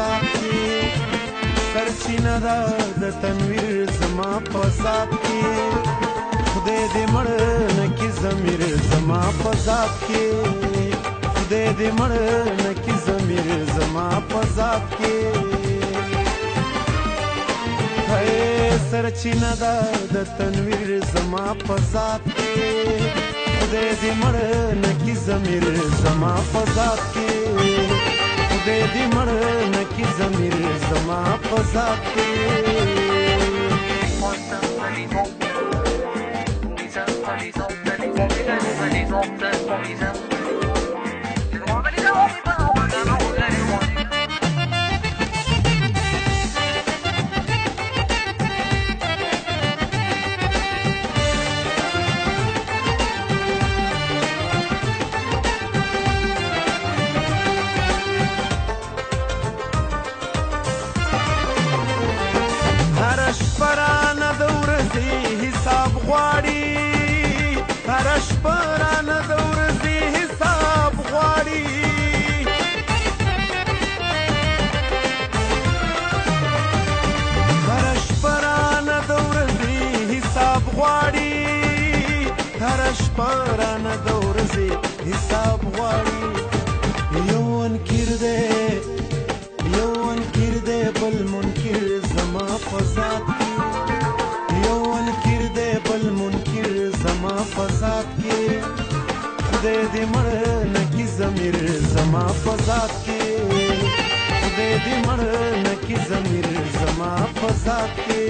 ذات کې سرچینه ده د تنویر زما په ذات کې خدای دې مړ نه کړي ضمیر زما په ذات کې خدای دې مړ نه کړي ضمیر زما په ذات کې سرچینه ده د تنویر زما په ذات کې خدای دې مړ نه کړي ضمیر زما په ذات کې خدای دې مړ نه کړي ضمیر زما په ذات کې حساب غواړي هره شپه رانه د ورځې حساب غواړي هره شپه رانه د ورځې حساب غواړي هره شپه رانه د ورځې حساب غواړي یو منکر دی بل منکر زما په ذات کې زما په ذات کې خدای دې مړ نه کړي ضمیر زما په ذات کې خدای دې مړ نه کړي ضمیر زما په ذات کې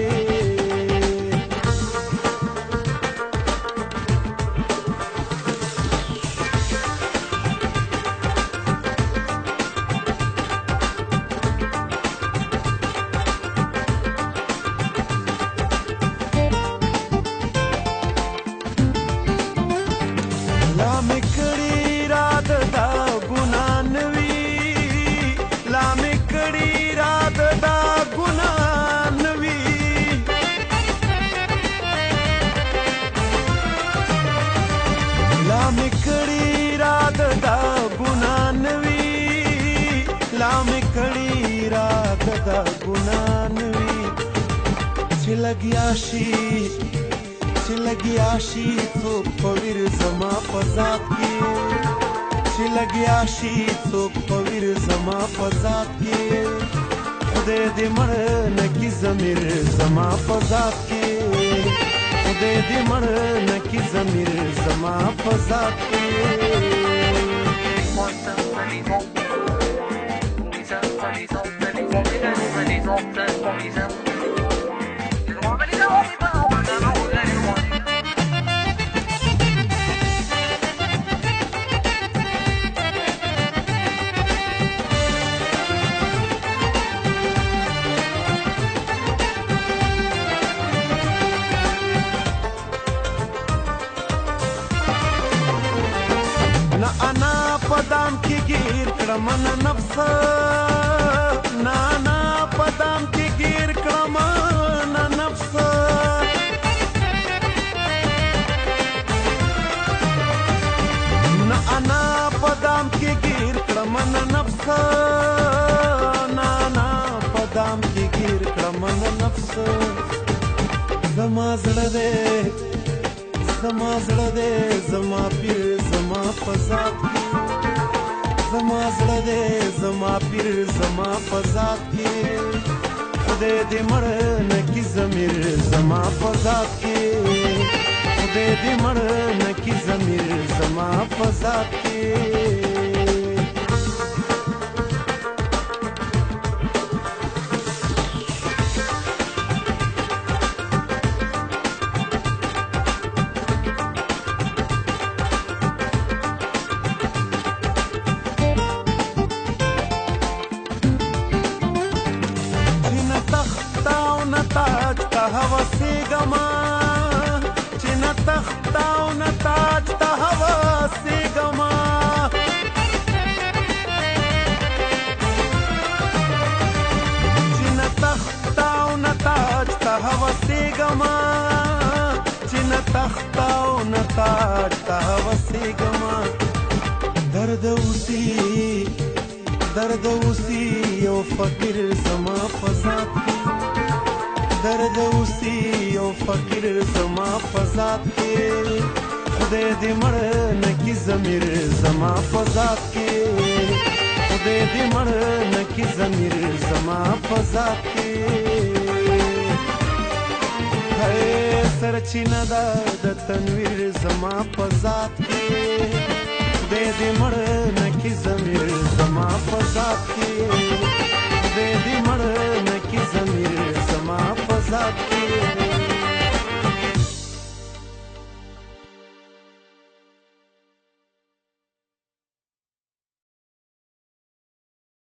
لګیا شي څوک په ویر زما په ذات کې چې لګیا شي څوک په ویر زما په ذات کې خدای دې مړ نه کړي ضمیر زما په ذات کې خدای دې مړ نه کړي ضمیر زما په ذات کې انا پدام کې گیر کړم نه نفس نه پدام کې گیر کړم نه نفس نه انا پدام کې گیر کړم نه نفس نه پدام کې گیر کړم نه نفس زما زړه دې زما پیر زما په ذات کې زما زړه دې زما پیر زما په ذات کې خدای دې مړ نه کړي ضمیر زما په ذات کې خدای دې مړ نه کړي ضمیر زما په ذات کې درد اوسی یو یو فقیر زما په ذات کې درد اوسي یو فقیر زما په ذات کې خدای دې مړ نه کړي ضمیر زما په ذات کې خدای دې مړ نه کړي ضمیر زما په ذات کې سرچینه ده د تنویر زما په ذات کې خدای دې مړ نه کړي ضمیر زما په ذات کې